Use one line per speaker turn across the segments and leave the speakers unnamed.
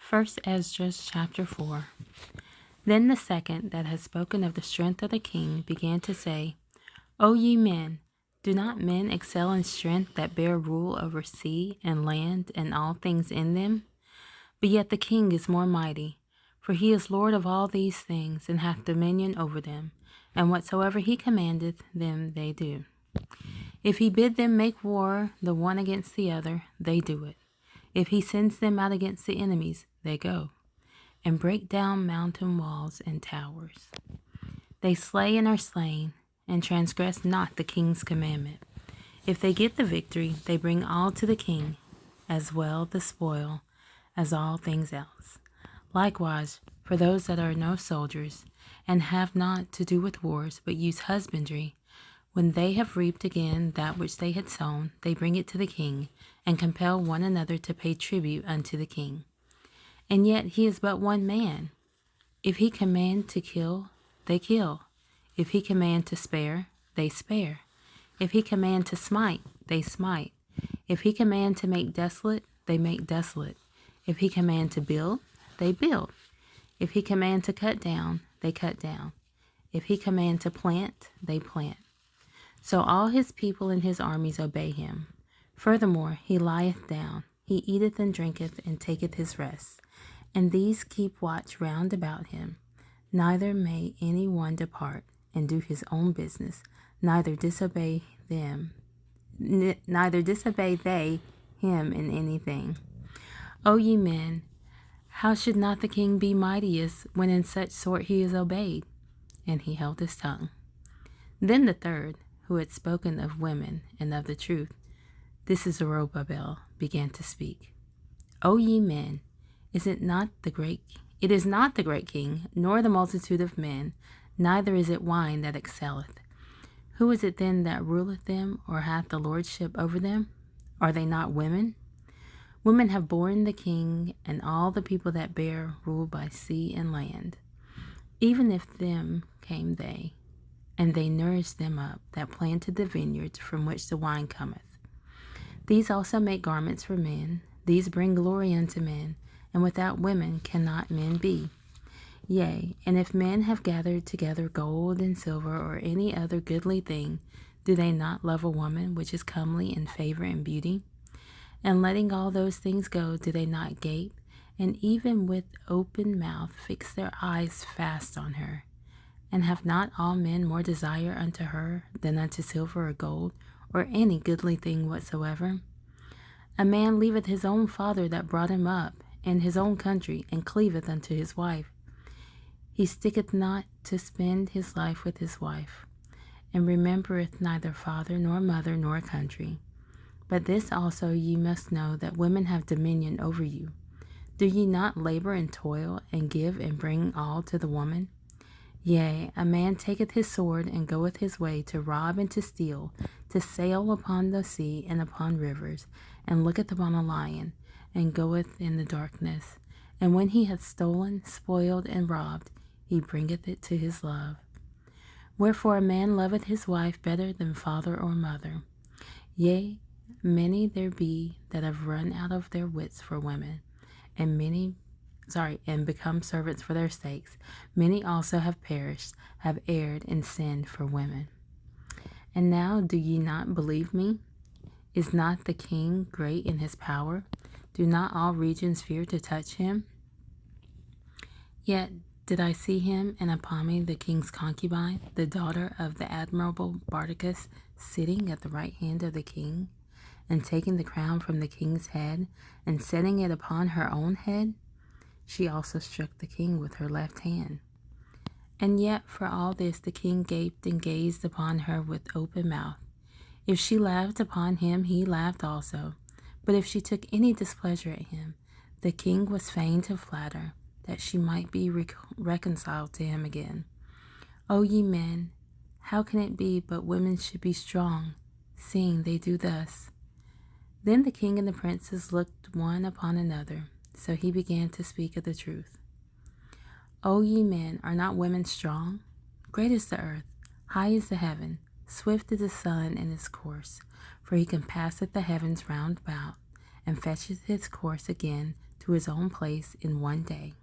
First Esdras Chapter 4. Then the second that had spoken of the strength of the king began to say, O ye men, do not men excel in strength that bear rule over sea and land and all things in them? But yet the king is more mighty, for he is Lord of all these things, and hath dominion over them, and whatsoever he commandeth them they do. If he bid them make war the one against the other, they do it. If he sends them out against the enemies, they go, and break down mountain walls and towers. They slay and are slain, and transgress not the king's commandment. If they get the victory, they bring all to the king, as well the spoil as all things else. Likewise, for those that are no soldiers, and have not to do with wars, but use husbandry, when they have reaped again that which they had sown, they bring it to the king, and compel one another to pay tribute unto the king. And yet he is but one man. If he command to kill, they kill. If he command to spare, they spare. If he command to smite, they smite. If he command to make desolate, they make desolate. If he command to build, they build. If he command to cut down, they cut down. If he command to plant, they plant. So all his people and his armies obey him. Furthermore, he lieth down, he eateth and drinketh, and taketh his rest. And these keep watch round about him. Neither may any one depart and do his own business, neither disobey they him in anything. O ye men, how should not the king be mightiest when in such sort he is obeyed? And he held his tongue. Then the third, who had spoken of women and of the truth, this is Zerubbabel, began to speak. O ye men, it is not the great king, nor the multitude of men, neither is it wine that excelleth. Who is it then that ruleth them, or hath the lordship over them? Are they not women? Women have borne the king, and all the people that bear rule by sea and land. Even if them came they, and they nourished them up, that planted the vineyards from which the wine cometh. These also make garments for men, these bring glory unto men, and without women cannot men be. Yea, and if men have gathered together gold and silver, or any other goodly thing, do they not love a woman which is comely in favor and beauty? And letting all those things go, do they not gape, and even with open mouth fix their eyes fast on her? And have not all men more desire unto her than unto silver or gold, or any goodly thing whatsoever? A man leaveth his own father that brought him up, and his own country, and cleaveth unto his wife. He sticketh not to spend his life with his wife, and remembereth neither father, nor mother, nor country. But this also ye must know, that women have dominion over you. Do ye not labor and toil, and give and bring all to the woman? Yea, a man taketh his sword, and goeth his way to rob and to steal, to sail upon the sea and upon rivers, and looketh upon a lion, and goeth in the darkness. And when he hath stolen, spoiled, and robbed, he bringeth it to his love. Wherefore a man loveth his wife better than father or mother. Yea, many there be that have run out of their wits for women, and become servants for their sakes. Many also have perished, have erred and sinned for women. And now do ye not believe me? Is not the king great in his power? Do not all regions fear to touch him? Yet did I see him and Apami, the king's concubine, the daughter of the admirable Bardachus, sitting at the right hand of the king, and taking the crown from the king's head, and setting it upon her own head? She also struck the king with her left hand. And yet for all this the king gaped and gazed upon her with open mouth. If she laughed upon him, he laughed also. But if she took any displeasure at him, the king was fain to flatter, that she might be reconciled to him again. O ye men, how can it be but women should be strong, seeing they do thus? Then the king and the princes looked one upon another. So he began to speak of the truth. O ye men, are not women strong? Great is the earth, high is the heaven, swift is the sun in his course. For he compasseth the heavens round about, and fetcheth his course again to his own place in one day.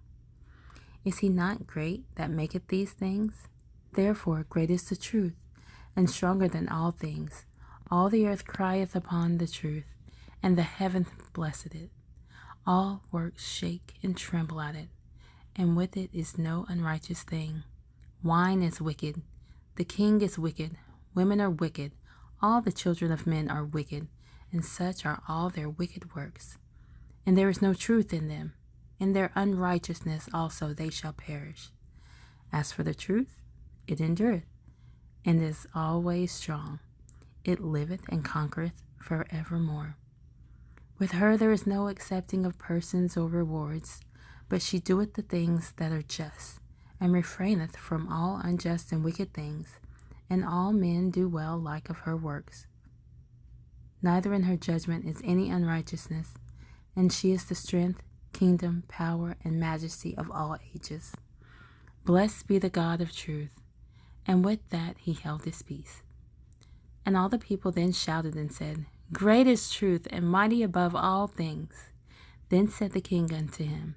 Is he not great that maketh these things? Therefore great is the truth, and stronger than all things. All the earth crieth upon the truth, and the heaven blesseth it. All works shake and tremble at it, and with it is no unrighteous thing. Wine is wicked, the king is wicked, women are wicked, all the children of men are wicked, and such are all their wicked works. And there is no truth in them. In their unrighteousness also they shall perish. As for the truth, it endureth, and is always strong. It liveth and conquereth forevermore. With her there is no accepting of persons or rewards, but she doeth the things that are just, and refraineth from all unjust and wicked things, and all men do well like of her works. Neither in her judgment is any unrighteousness, and she is the strength, kingdom, power, and majesty of all ages. Blessed be the God of truth. And with that he held his peace. And all the people then shouted and said, Great is truth, and mighty above all things. Then said the king unto him,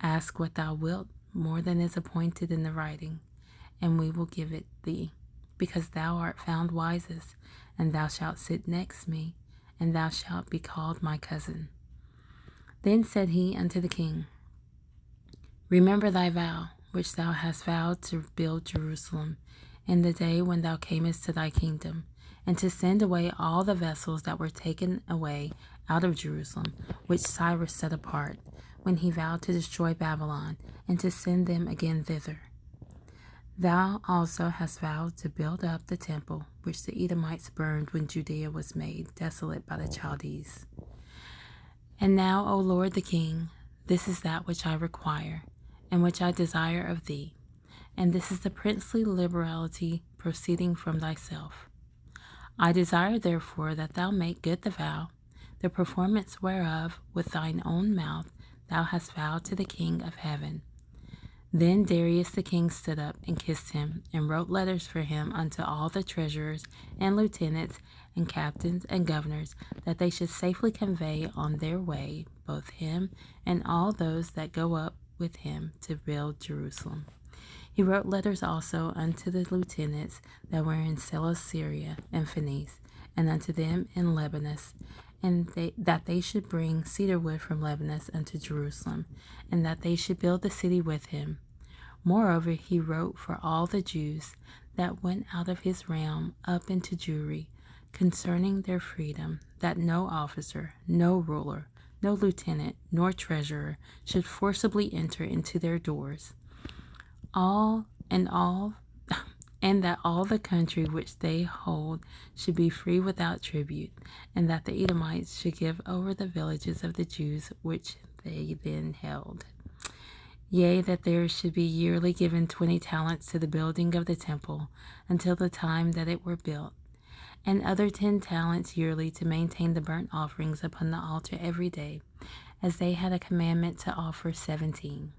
Ask what thou wilt, more than is appointed in the writing, and we will give it thee, because thou art found wisest, and thou shalt sit next me, and thou shalt be called my cousin. Then said he unto the king, Remember thy vow, which thou hast vowed to build Jerusalem, in the day when thou camest to thy kingdom, and to send away all the vessels that were taken away out of Jerusalem, which Cyrus set apart, when he vowed to destroy Babylon, and to send them again thither. Thou also hast vowed to build up the temple, which the Edomites burned when Judea was made desolate by the Chaldees. And now, O Lord the King, this is that which I require, and which I desire of thee, and this is the princely liberality proceeding from thyself. I desire therefore that thou make good the vow, the performance whereof with thine own mouth thou hast vowed to the King of heaven. Then Darius the king stood up and kissed him, and wrote letters for him unto all the treasurers and lieutenants and captains and governors, that they should safely convey on their way both him and all those that go up with him to build Jerusalem. He wrote letters also unto the lieutenants that were in Celesyria and Phoenice, and unto them in Lebanon, and that they should bring cedar wood from Lebanon unto Jerusalem, and that they should build the city with him. Moreover, he wrote for all the Jews that went out of his realm up into Jewry, concerning their freedom, that no officer, no ruler, no lieutenant, nor treasurer should forcibly enter into their doors. And that all the country which they hold should be free without tribute, and that the Edomites should give over the villages of the Jews which they then held. Yea, that there should be yearly given 20 talents to the building of the temple, until the time that it were built, and other 10 talents yearly to maintain the burnt offerings upon the altar every day, as they had a commandment to offer 17.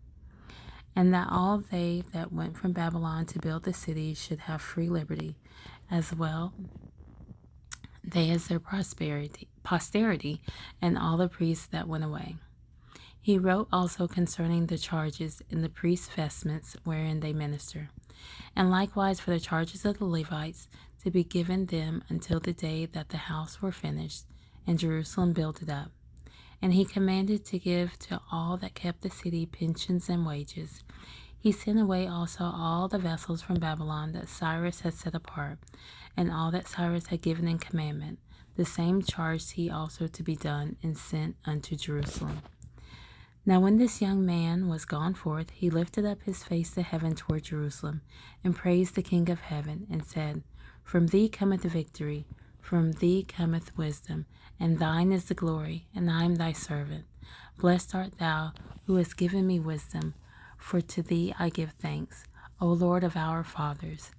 And that all they that went from Babylon to build the city should have free liberty, as well they as their posterity, and all the priests that went away. He wrote also concerning the charges in the priests' vestments wherein they minister, and likewise for the charges of the Levites to be given them until the day that the house were finished, and Jerusalem builded up. And he commanded to give to all that kept the city pensions and wages. He sent away also all the vessels from Babylon that Cyrus had set apart, and all that Cyrus had given in commandment. The same charged he also to be done, and sent unto Jerusalem. Now when this young man was gone forth, he lifted up his face to heaven toward Jerusalem, and praised the King of heaven, and said, From thee cometh victory, from thee cometh wisdom, and thine is the glory, and I am thy servant. Blessed art thou, who hast given me wisdom, for to thee I give thanks, O Lord of our fathers.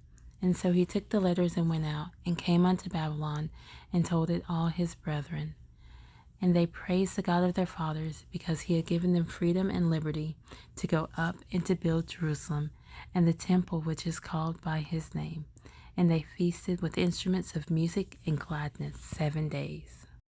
And so he took the letters and went out, and came unto Babylon, and told it all his brethren. And they praised the God of their fathers, because he had given them freedom and liberty to go up and to build Jerusalem, and the temple which is called by his name. And they feasted with instruments of music and gladness 7 days.